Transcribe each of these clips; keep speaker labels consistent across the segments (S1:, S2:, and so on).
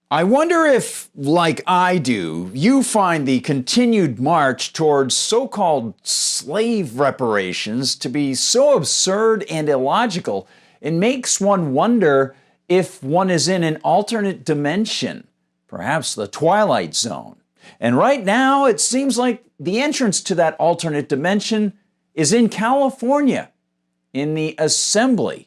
S1: I wonder if, like I do, you find the continued march towards so-called slave reparations to be so absurd and illogical, it makes one wonder if one is in an alternate dimension, perhaps the Twilight Zone. And right now, it seems like the entrance to that alternate dimension is in California, in the Assembly,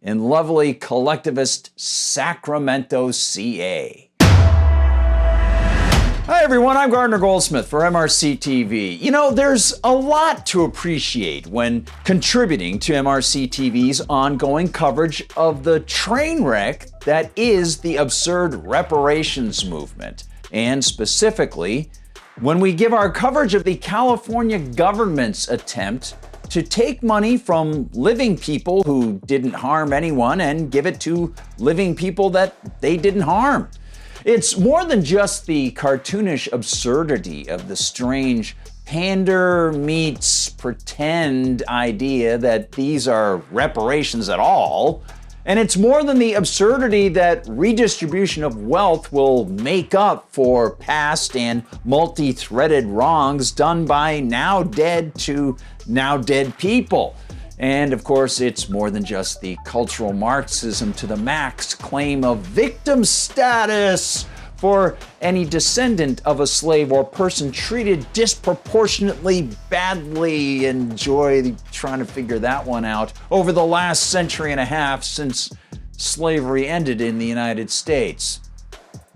S1: in lovely collectivist Sacramento, CA. Hi everyone, I'm Gardner Goldsmith for MRC-TV. You know, there's a lot to appreciate when contributing to MRC-TV's ongoing coverage of the train wreck that is the absurd reparations movement. And specifically, when we give our coverage of the California government's attempt to take money from living people who didn't harm anyone and give it to living people that they didn't harm. It's more than just the cartoonish absurdity of the strange pander-meets-pretend idea that these are reparations at all. And it's more than the absurdity that redistribution of wealth will make up for past and multi-threaded wrongs done by now dead to now dead people. And of course, it's more than just the cultural Marxism to the max claim of victim status for any descendant of a slave or person treated disproportionately badly. Enjoy trying to figure that one out over the last century and a half since slavery ended in the United States.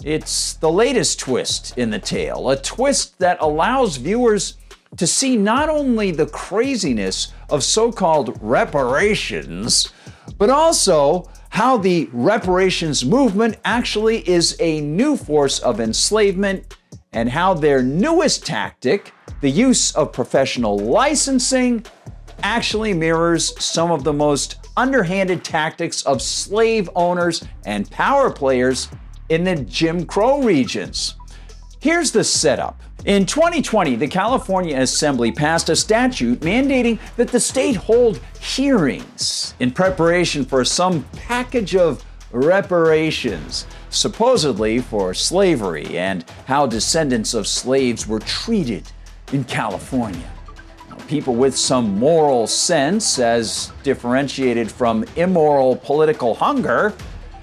S1: It's the latest twist in the tale, a twist that allows viewers to see not only the craziness of so-called reparations, but also how the reparations movement actually is a new force of enslavement and how their newest tactic, the use of professional licensing, actually mirrors some of the most underhanded tactics of slave owners and power players in the Jim Crow regions. Here's the setup. In 2020, the California Assembly passed a statute mandating that the state hold hearings in preparation for some package of reparations, supposedly for slavery and how descendants of slaves were treated in California. Now, people with some moral sense, as differentiated from immoral political hunger,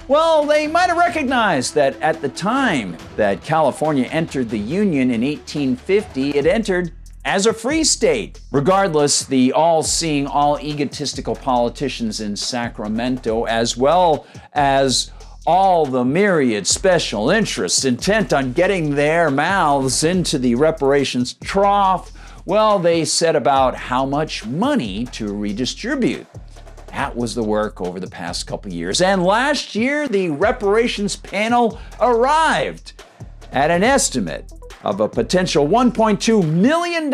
S1: well, they might have recognized that at the time that California entered the Union in 1850, it entered as a free state. Regardless, the all-seeing, all-egotistical politicians in Sacramento, as well as all the myriad special interests intent on getting their mouths into the reparations trough, well, they set about how much money to redistribute. That was the work over the past couple years. And last year, the reparations panel arrived at an estimate of a potential $1.2 million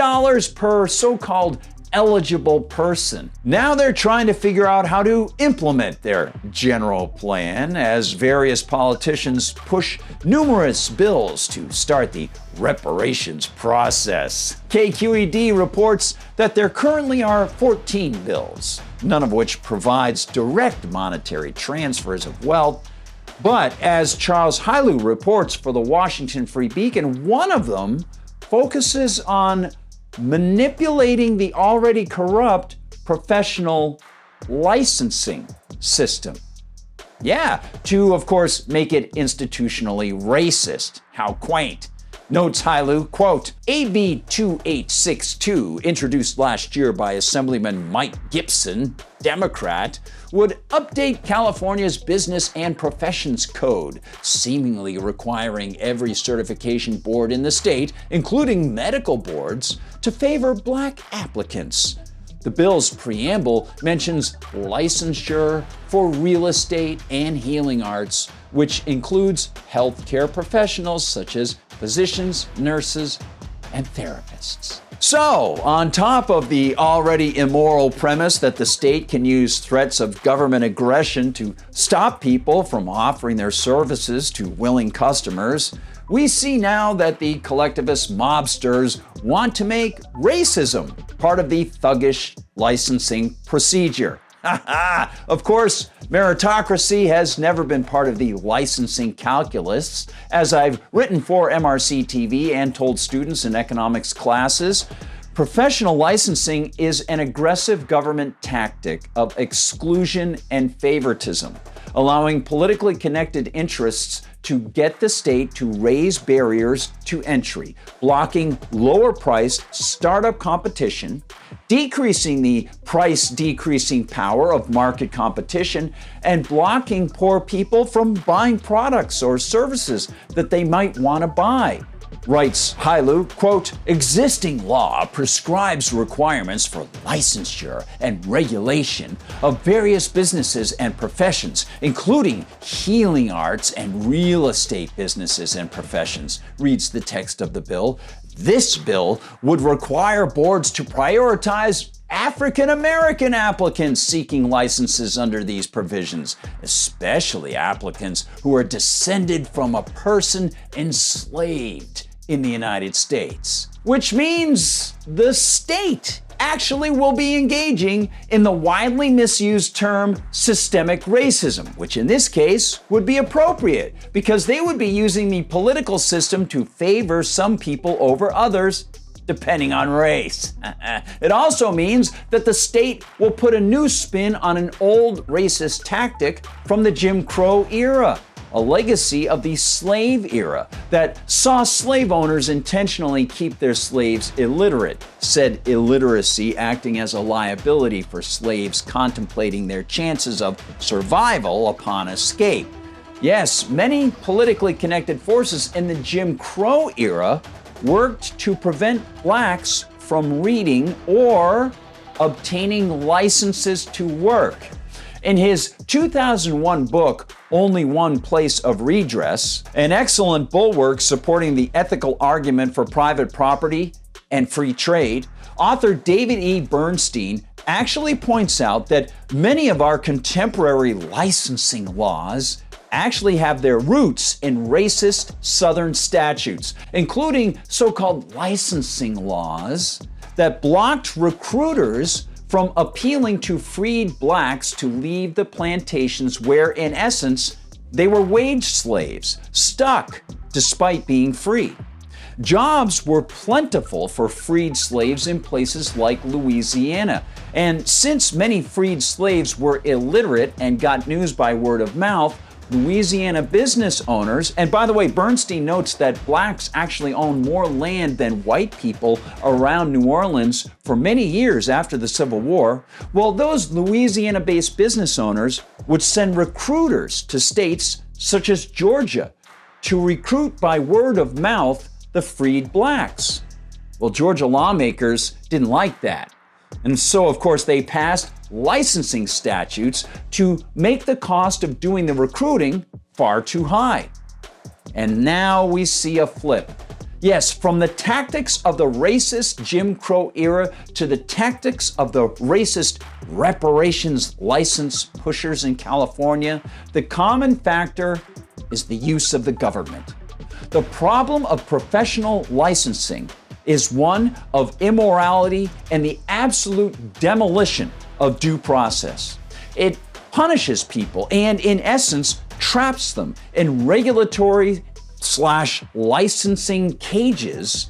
S1: per so-called eligible person. Now they're trying to figure out how to implement their general plan as various politicians push numerous bills to start the reparations process. KQED reports that there currently are 14 bills, none of which provides direct monetary transfers of wealth. But as Charles Hailu reports for the Washington Free Beacon, one of them focuses on manipulating the already corrupt professional licensing system. Yeah, to, of course, make it institutionally racist. How quaint. Notes Hailu, quote, AB 2862, introduced last year by Assemblyman Mike Gibson, Democrat, would update California's Business and Professions Code, seemingly requiring every certification board in the state, including medical boards, to favor black applicants. The bill's preamble mentions licensure for real estate and healing arts, which includes healthcare professionals such as physicians, nurses, and therapists. So, on top of the already immoral premise that the state can use threats of government aggression to stop people from offering their services to willing customers, we see now that the collectivist mobsters want to make racism part of the thuggish licensing procedure. Of course, meritocracy has never been part of the licensing calculus. As I've written for MRC-TV and told students in economics classes, professional licensing is an aggressive government tactic of exclusion and favoritism, allowing politically connected interests to get the state to raise barriers to entry, blocking lower-priced startup competition, decreasing the price-decreasing power of market competition, and blocking poor people from buying products or services that they might want to buy. Writes Hailu, quote, "Existing law prescribes requirements for licensure and regulation of various businesses and professions, including healing arts and real estate businesses and professions," reads the text of the bill. This bill would require boards to prioritize African American applicants seeking licenses under these provisions, especially applicants who are descended from a person enslaved in the United States. Which means the state actually will be engaging in the widely misused term systemic racism, which in this case would be appropriate because they would be using the political system to favor some people over others, depending on race. It also means that the state will put a new spin on an old racist tactic from the Jim Crow era, a legacy of the slave era that saw slave owners intentionally keep their slaves illiterate, said illiteracy acting as a liability for slaves contemplating their chances of survival upon escape. Yes, many politically connected forces in the Jim Crow era worked to prevent blacks from reading or obtaining licenses to work. In his 2001 book, Only One Place of Redress, an excellent bulwark supporting the ethical argument for private property and free trade, author David E. Bernstein actually points out that many of our contemporary licensing laws actually have their roots in racist Southern statutes, including so-called licensing laws that blocked recruiters from appealing to freed blacks to leave the plantations where, in essence, they were wage slaves, stuck despite being free. Jobs were plentiful for freed slaves in places like Louisiana, and since many freed slaves were illiterate and got news by word of mouth, Louisiana business owners, and by the way, Bernstein notes that blacks actually owned more land than white people around New Orleans for many years after the Civil War. Well, those Louisiana-based business owners would send recruiters to states such as Georgia to recruit by word of mouth the freed blacks. Well, Georgia lawmakers didn't like that. And so, of course, they passed licensing statutes to make the cost of doing the recruiting far too high. And now we see a flip. Yes, from the tactics of the racist Jim Crow era to the tactics of the racist reparations license pushers in California, the common factor is the use of the government. The problem of professional licensing is one of immorality and the absolute demolition of due process. It punishes people and, in essence, traps them in regulatory/licensing cages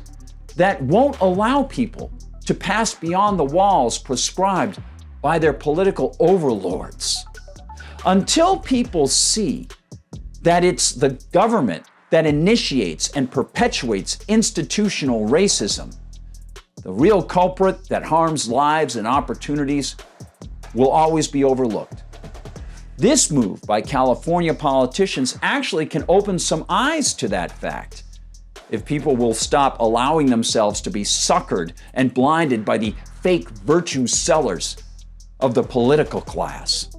S1: that won't allow people to pass beyond the walls prescribed by their political overlords. Until people see that it's the government that initiates and perpetuates institutional racism, the real culprit that harms lives and opportunities will always be overlooked. This move by California politicians actually can open some eyes to that fact if people will stop allowing themselves to be suckered and blinded by the fake virtue sellers of the political class.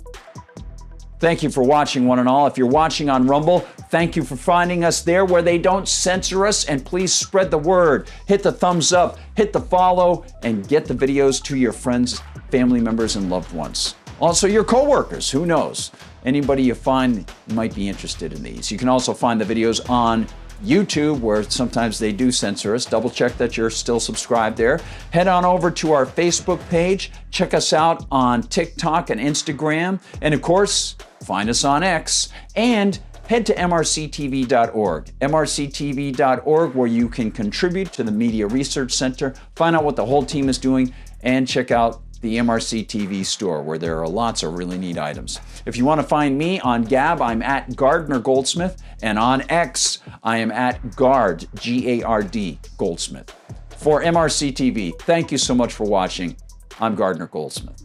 S1: Thank you for watching, one and all. If you're watching on Rumble, thank you for finding us there where they don't censor us, and please spread the word. Hit the thumbs up, hit the follow, and get the videos to your friends, family members, and loved ones. Also, your coworkers, who knows? Anybody you find might be interested in these. You can also find the videos on YouTube, where sometimes they do censor us. Double check that you're still subscribed there. Head on over to our Facebook page. Check us out on TikTok and Instagram. And of course, find us on X. And head to MRCTV.org. MRCTV.org, where you can contribute to the Media Research Center, find out what the whole team is doing, and check out the MRC-TV store, where there are lots of really neat items. If you want to find me on Gab, I'm at Gardner Goldsmith, and on X, I am at Gard, G-A-R-D, Goldsmith. For MRC-TV, thank you so much for watching. I'm Gardner Goldsmith.